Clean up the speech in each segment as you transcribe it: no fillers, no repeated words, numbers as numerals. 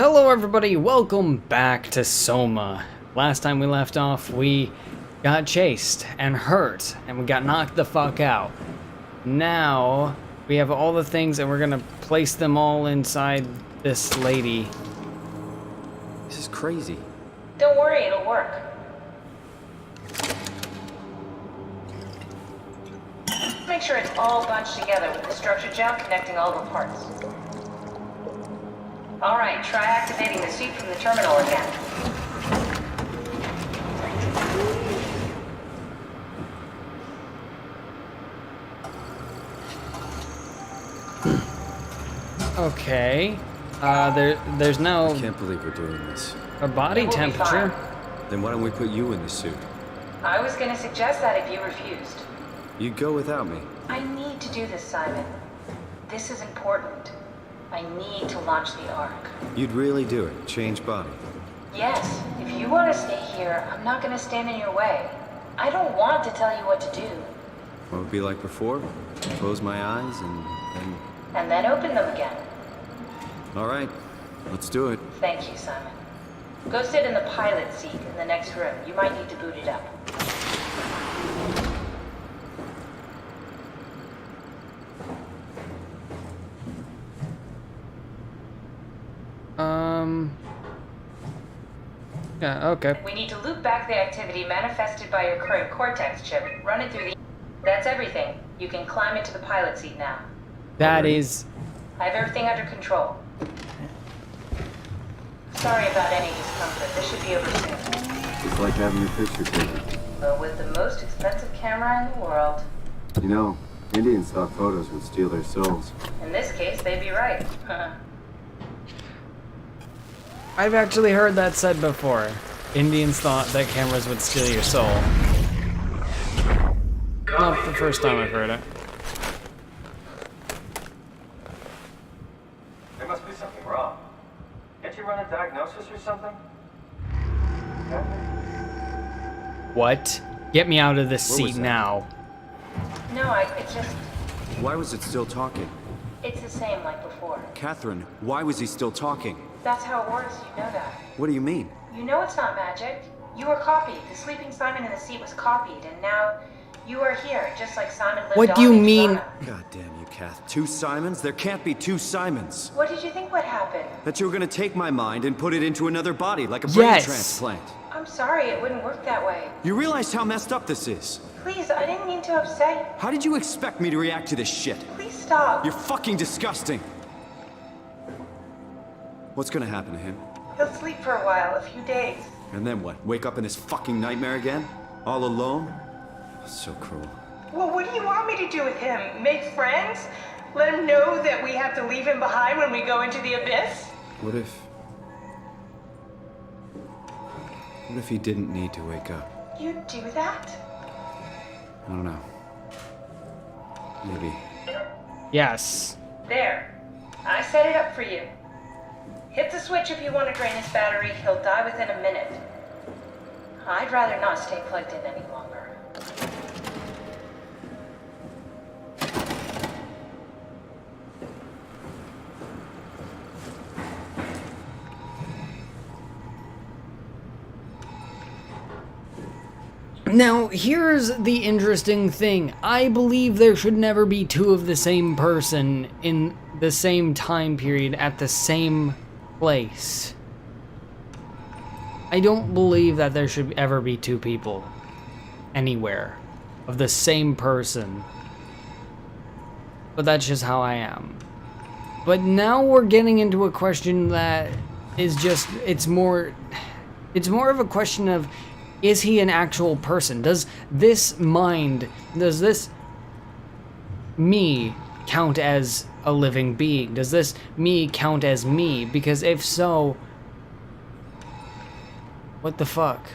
Hello everybody, welcome back to Soma. Last time we left off, we got chased and hurt, and we got knocked the fuck out. Now, we have all the things and we're gonna place them all inside this lady. This is crazy. Don't worry, it'll work. Make sure it's all bunched together with the structure gel connecting all the parts. Alright, try activating the suit from the terminal again. Okay. There's no... I can't believe we're doing this. A body temperature. Then why don't we put you in the suit? I was gonna suggest that if you refused. You'd go without me. I need to do this, Simon. This is important. I need to launch the Ark. You'd really do it? Change body? Yes, if you want to stay here, I'm not gonna stand in your way. I don't want to tell you what to do. What would it be like before? Close my eyes And then open them again. Alright, let's do it. Thank you, Simon. Go sit in the pilot seat in the next room. You might need to boot it up. Yeah, okay. We need to loop back the activity manifested by your current Cortex chip. Run it through the... That's everything. You can climb into the pilot seat now. That is... I have everything under control. Sorry about any discomfort. This should be over soon. It's like having your picture taken. But with the most expensive camera in the world. You know, Indian stock photos would steal their souls. In this case, they'd be right. I've actually heard that said before. Indians thought that cameras would steal your soul. Not the first time I've heard it. There must be something wrong. Can't you run a diagnosis or something? What? Get me out of this What seat was that? now. No, it's just... Why was it still talking? It's the same like before. Catherine, why was he still talking? That's how it works, you know that. What do you mean? You know it's not magic. You were copied. The sleeping Simon in the seat was copied, and now you are here, just like Simon lived What on do you in mean? Soma. God damn you, Kath. Two Simons? There can't be two Simons. What did you think would happen? That you were gonna take my mind and put it into another body, like a brain Yes. transplant. I'm sorry, it wouldn't work that way. You realize how messed up this is? Please, I didn't mean to upset you. How did you expect me to react to this shit? Please stop. You're fucking disgusting. What's gonna happen to him? He'll sleep for a while, a few days. And then what? Wake up in this fucking nightmare again? All alone? So cruel. Well, what do you want me to do with him? Make friends? Let him know that we have to leave him behind when we go into the abyss? What if he didn't need to wake up? You'd do that? I don't know. Maybe. Yes. There. I set it up for you. Hit the switch if you want to drain his battery. He'll die within a minute. I'd rather not stay plugged in any longer. Now, here's the interesting thing. I believe there should never be two of the same person in the same time period at the same place. I don't believe that there should ever be two people anywhere of the same person. But that's just how I am. But now we're getting into a question that is just, it's more of a question of, is he an actual person? Does this me count as a living being? Does this me count as me? Because if so, what the fuck?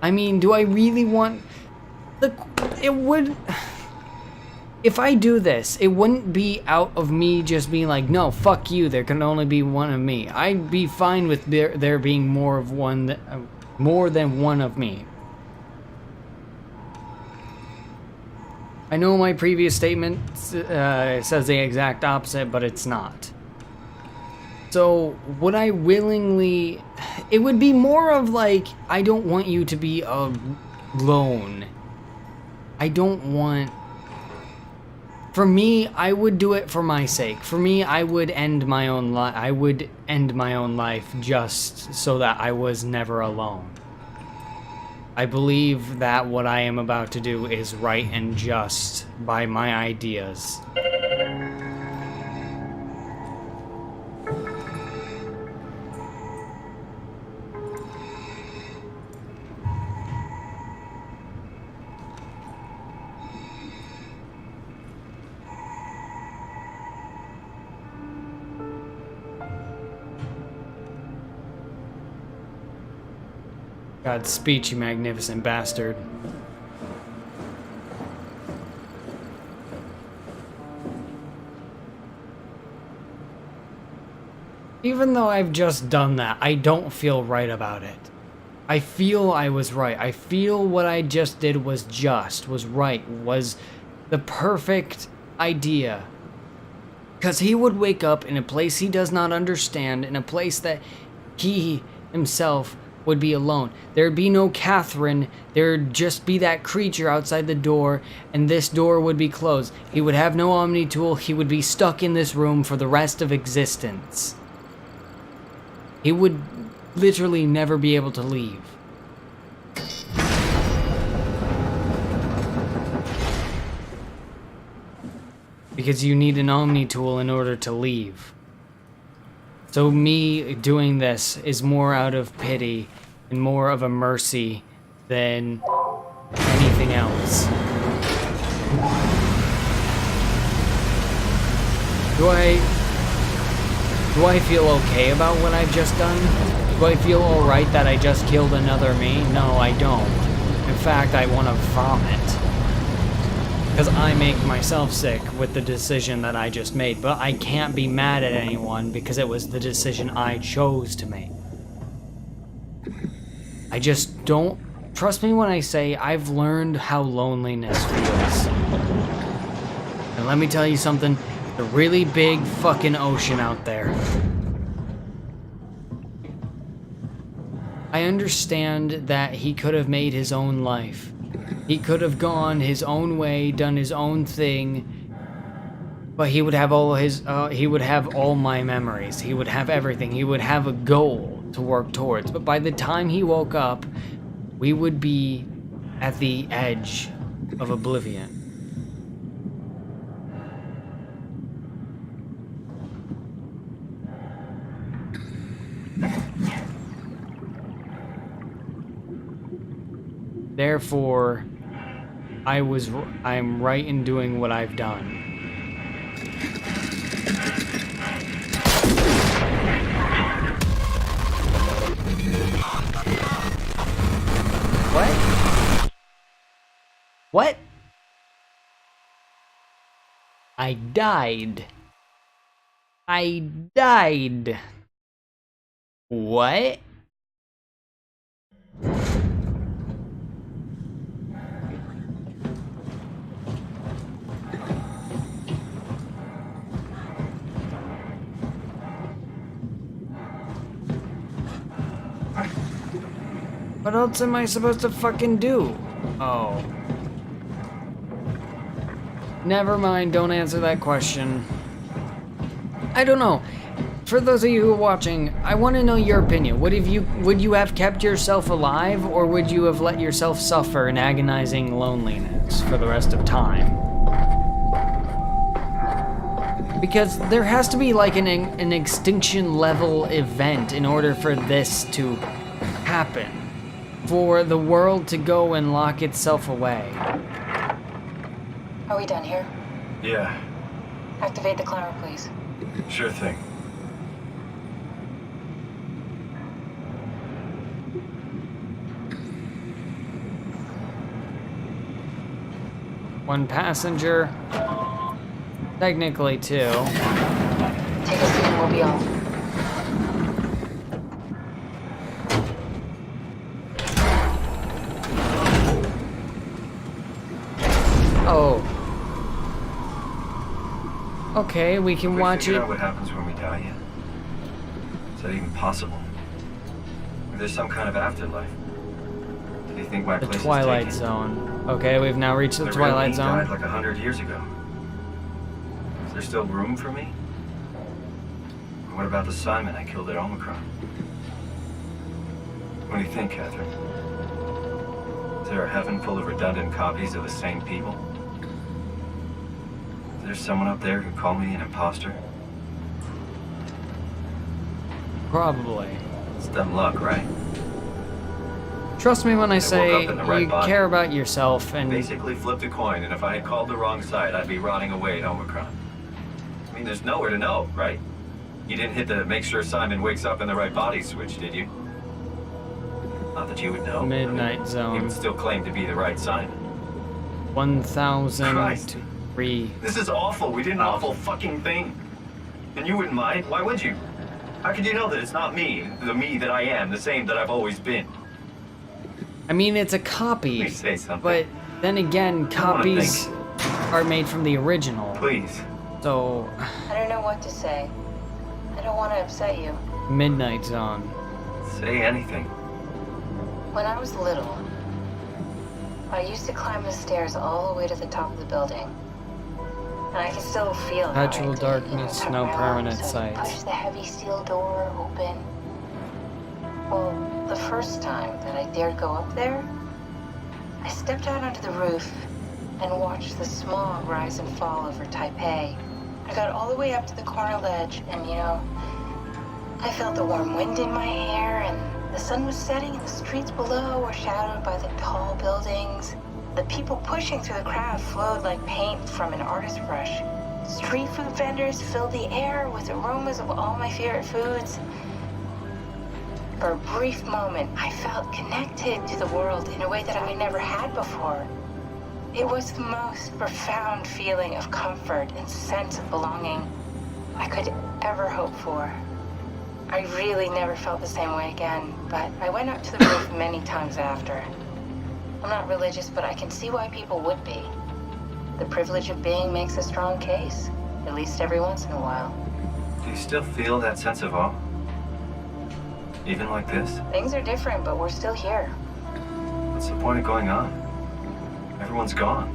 I mean, do I really want... It would... If I do this, it wouldn't be out of me just being like, no, fuck you, there can only be one of me. I'd be fine with there being more than one of me. I know my previous statement says the exact opposite, but it's not. So, would I willingly... It would be more of like, I don't want you to be alone. I don't want... For me, I would do it for my sake. For me, I would end my own life. I would end my own life just so that I was never alone. I believe that what I am about to do is right and just by my ideas. Godspeed, you magnificent bastard. Even though I've just done that, I don't feel right about it. I feel I was right. I feel what I just did was just, was right, was the perfect idea. Because he would wake up in a place he does not understand, in a place that he himself would be alone. There'd be no Catherine, there'd just be that creature outside the door, and this door would be closed. He would have no Omni tool, he would be stuck in this room for the rest of existence. He would literally never be able to leave. Because you need an Omni tool in order to leave. So me doing this is more out of pity and more of a mercy than anything else. Do I feel okay about what I've just done? Do I feel alright that I just killed another me? No, I don't. In fact, I want to vomit. Because I make myself sick with the decision that I just made, but I can't be mad at anyone because it was the decision I chose to make. I just don't... Trust me when I say I've learned how loneliness feels. And let me tell you something, a really big fucking ocean out there. I understand that he could have made his own life. He could have gone his own way, done his own thing, but he would have all his, he would have all my memories. He would have everything. He would have a goal to work towards. But by the time he woke up, we would be at the edge of oblivion. Therefore, I'm right in doing what I've done. What? What? I died. I died. What? What else am I supposed to fucking do? Oh. Never mind, don't answer that question. I don't know. For those of you who are watching, I want to know your opinion. Would you have kept yourself alive, or would you have let yourself suffer in agonizing loneliness for the rest of time? Because there has to be like an extinction level event in order for this to happen. For the world to go and lock itself away. Are we done here? Yeah, Activate the climber, please. sure thing. One passenger. Technically two. Take a seat and we'll be off. Oh. Okay, we can watch Figure it. out what happens when we die yet? Is that even possible? Or there's some kind of afterlife? Do you think my The place Twilight is taken? Zone. Okay, we've now reached the real Twilight me Zone. died like 100 years ago. Is there still room for me? Or what about the Simon I killed at Omicron? What do you think, Catherine? Is there a heaven full of redundant copies of the same people? Is there someone up there who called me an imposter? Probably. It's dumb luck, right? Trust me when I woke say up in the right you body. care about yourself and Basically flipped a coin, and if I had called the wrong side, I'd be rotting away at Omicron. I mean, there's nowhere to know, right? You didn't hit the make sure Simon wakes up in the right body switch, did you? Not that you would know. Midnight He Zone. would still claim to be the right Simon. 1003. This is awful. We did an awful fucking thing. And you wouldn't mind? Why would you? How could you know that it's not me, the me that I am, the same that I've always been? I mean, it's a copy, Please say something. but then again, I wanna copies are made from the original. Please. So, I don't know what to say. I don't want to upset you. Midnight Zone. Say anything. When I was little, I used to climb the stairs all the way to the top of the building. And I can still feel how Perpetual I did, darkness, tuck no my permanent arms and sight. push the heavy steel door open. Well, the first time that I dared go up there, I stepped out onto the roof and watched the smog rise and fall over Taipei. I got all the way up to the corner ledge, and I felt the warm wind in my hair, and the sun was setting, and the streets below were shadowed by the tall buildings. The people pushing through the crowd flowed like paint from an artist's brush. Street food vendors filled the air with aromas of all my favorite foods. For a brief moment, I felt connected to the world in a way that I never had before. It was the most profound feeling of comfort and sense of belonging I could ever hope for. I really never felt the same way again, but I went up to the roof many times after. I'm not religious, but I can see why people would be. The privilege of being makes a strong case, at least every once in a while. Do you still feel that sense of awe? Even like this? Things are different, but we're still here. What's the point of going on? Everyone's gone.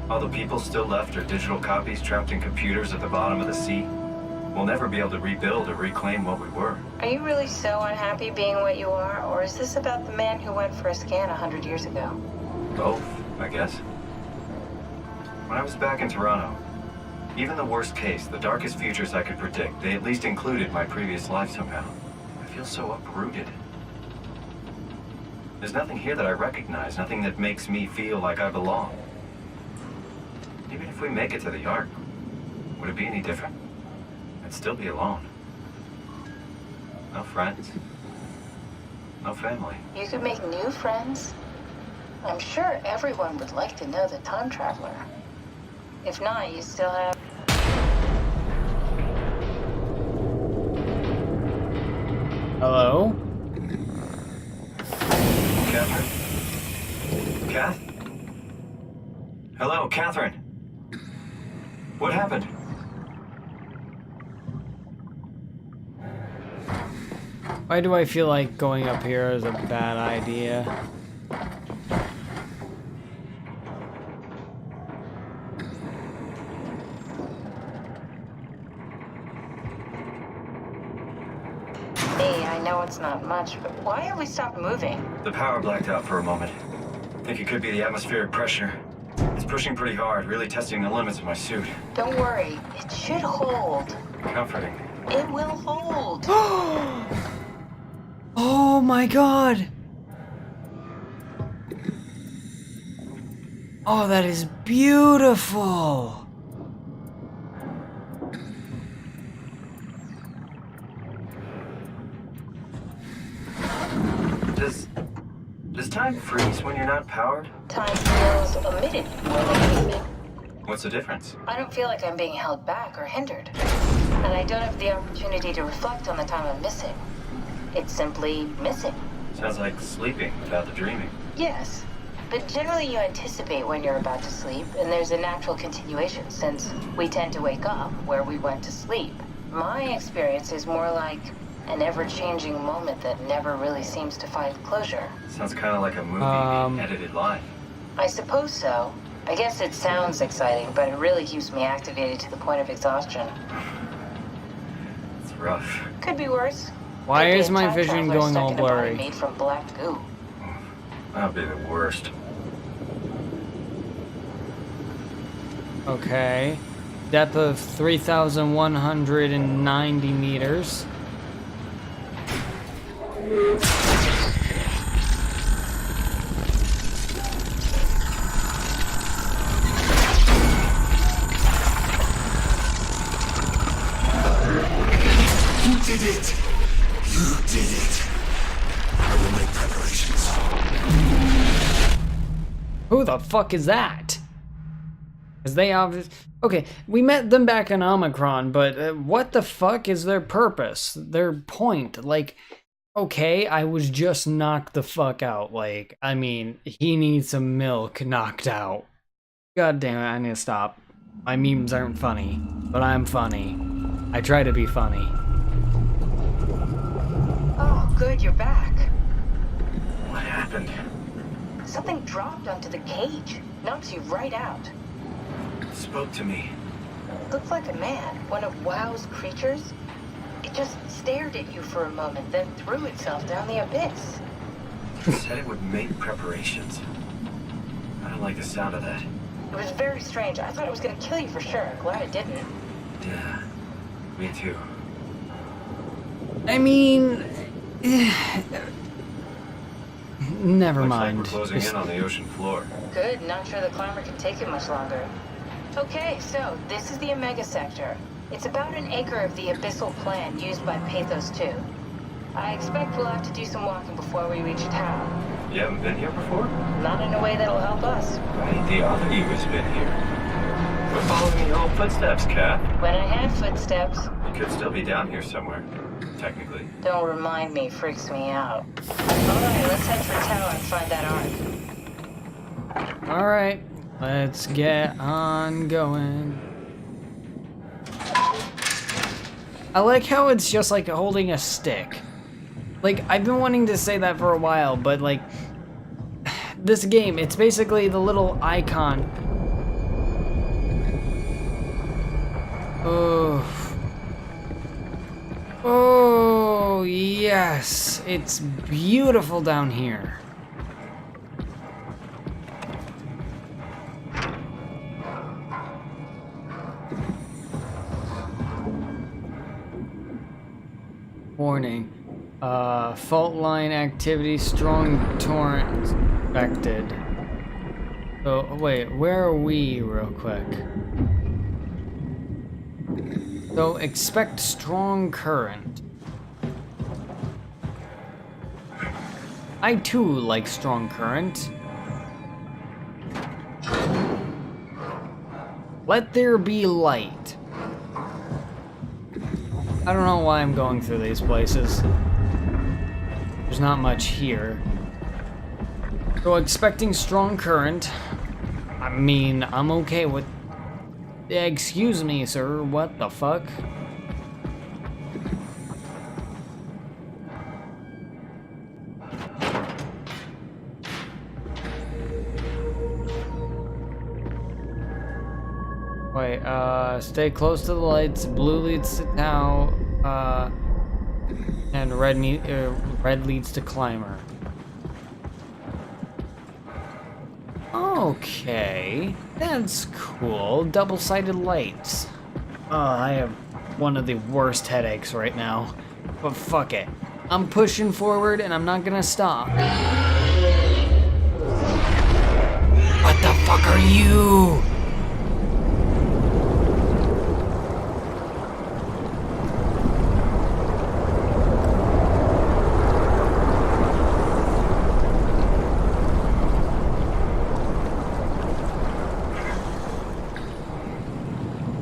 All the people still left are digital copies trapped in computers at the bottom of the sea. We'll never be able to rebuild or reclaim what we were. Are you really so unhappy being what you are, or is this about the man who went for a scan 100 years ago? Both, I guess. When I was back in Toronto, even the worst case, the darkest futures I could predict, they at least included my previous life somehow. I feel so uprooted. There's nothing here that I recognize, nothing that makes me feel like I belong. Even if we make it to the Ark, would it be any different? I'd still be alone. No friends. No family. You could make new friends. I'm sure everyone would like to know the time traveler. If not, you still have... Hello? Catherine? Kath? Hello, Catherine. What happened? Why do I feel like going up here is a bad idea? Hey, I know it's not much, but why have we stopped moving? The power blacked out for a moment. Think it could be the atmospheric pressure. It's pushing pretty hard, really testing the limits of my suit. Don't worry, it should hold. Comforting. It will hold. Oh my god! Oh, that is beautiful! Does time freeze when you're not powered? Time feels omitted more than anything. What's the difference? I don't feel like I'm being held back or hindered. And I don't have the opportunity to reflect on the time I'm missing. It's simply missing. Sounds like sleeping without the dreaming. Yes. But generally you anticipate when you're about to sleep, and there's a natural continuation since we tend to wake up where we went to sleep. My experience is more like an ever-changing moment that never really seems to find closure. Sounds kind of like a movie being edited live. I suppose so. I guess it sounds exciting, but it really keeps me activated to the point of exhaustion. It's rough. Could be worse. Why Maybe is a my time vision traveler going stuck all in a body blurry? made from black goo. That'd be the worst. Okay. Depth of 3,190 meters. You did it! You did it! I will make preparations. Who the fuck is that? Because they obviously... Okay, we met them back in Omicron, but what the fuck is their purpose? Their point? Like, okay, I was just knocked the fuck out. Like, I mean, he needs some milk knocked out. God damn it, I need to stop. My memes aren't funny, but I'm funny. I try to be funny. Oh, good, you're back. What happened? Something dropped onto the cage. Knocks you right out. It spoke to me. Looked like a man, one of WoW's creatures. It just stared at you for a moment, then threw itself down the abyss. It said it would make preparations. I don't like the sound of that. It was very strange. I thought it was gonna kill you for sure. Glad it didn't. Yeah, me too. I mean... Never Looks mind. like we're closing in on the ocean floor. Good, not sure the climber can take it much longer. Okay, so this is the Omega Sector. It's about an acre of the abyssal plan used by Pathos 2. I expect we'll have to do some walking before we reach town. You haven't been here before? Not in a way that'll help us. Right, the other you has been here. We're following your own footsteps, Kat. When I had footsteps, You could still be down here somewhere, technically. don't remind me, freaks me out. Alright, let's head for tower and find that ark. Alright, let's get on going. I like how it's just like holding a stick. Like, I've been wanting to say that for a while, but like, this game, it's basically the little icon. Oh. Oh, yes. It's beautiful down here. Warning. Fault line activity, strong torrent expected. So, wait, where are we, real quick? So, expect strong current. I too like strong current. Let there be light. I don't know why I'm going through these places. There's not much here. So expecting strong current. I mean, I'm okay with... Excuse me, sir. What the fuck? Wait, stay close to the lights. Blue leads to Tau, and red leads to Climber. Okay, that's cool. Double-sided lights. Oh, I have one of the worst headaches right now. But fuck it. I'm pushing forward and I'm not gonna stop. What the fuck are you?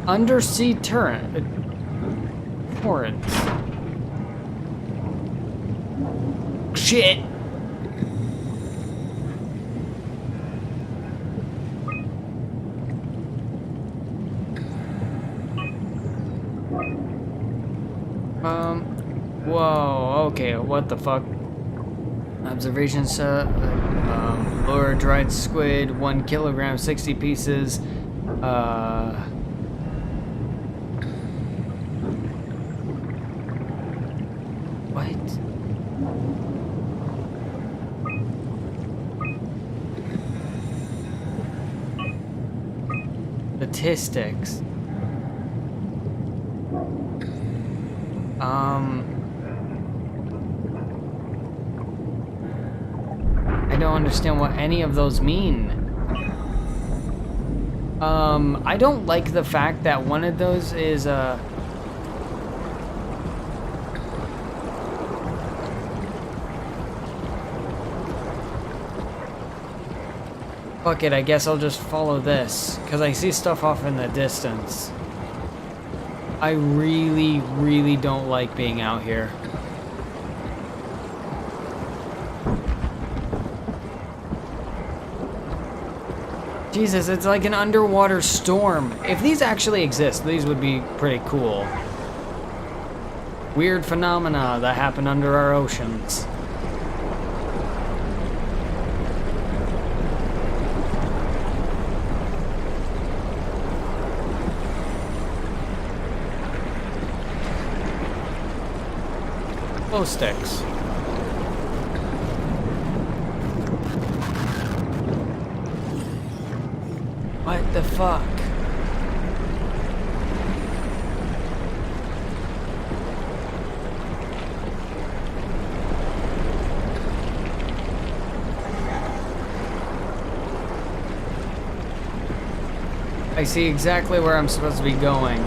Undersea torrents. Shit. Whoa. Okay, what the fuck? Observations, lure dried squid, 1 kilogram, 60 pieces. What? Statistics. I don't understand what any of those mean. I don't like the fact that one of those is, fuck it, I guess I'll just follow this, because I see stuff off in the distance. I really, really don't like being out here. Jesus, it's like an underwater storm. If these actually exist, these would be pretty cool. Weird phenomena that happen under our oceans. Glow sticks. What the fuck? I see exactly where I'm supposed to be going.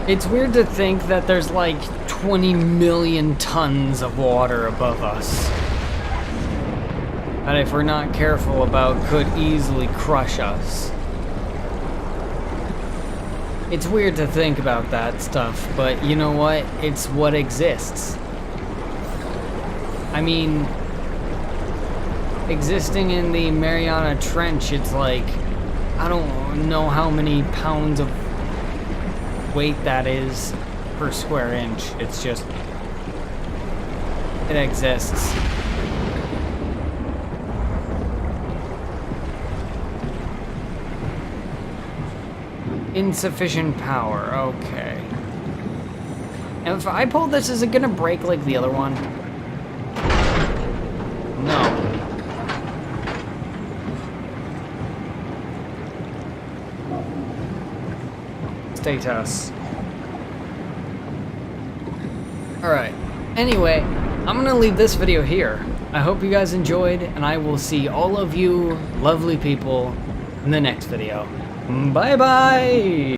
It's weird to think that there's like 20 million tons of water above us. That if we're not careful about, could easily crush us. It's weird to think about that stuff, but you know what? It's what exists. I mean, existing in the Mariana Trench, it's like, I don't know how many pounds of weight that is per square inch. It's just, it exists. Insufficient power, okay. And if I pull this, is it gonna break like the other one? No. Status. Alright. Anyway, I'm gonna leave this video here. I hope you guys enjoyed, and I will see all of you lovely people in the next video. Bye-bye!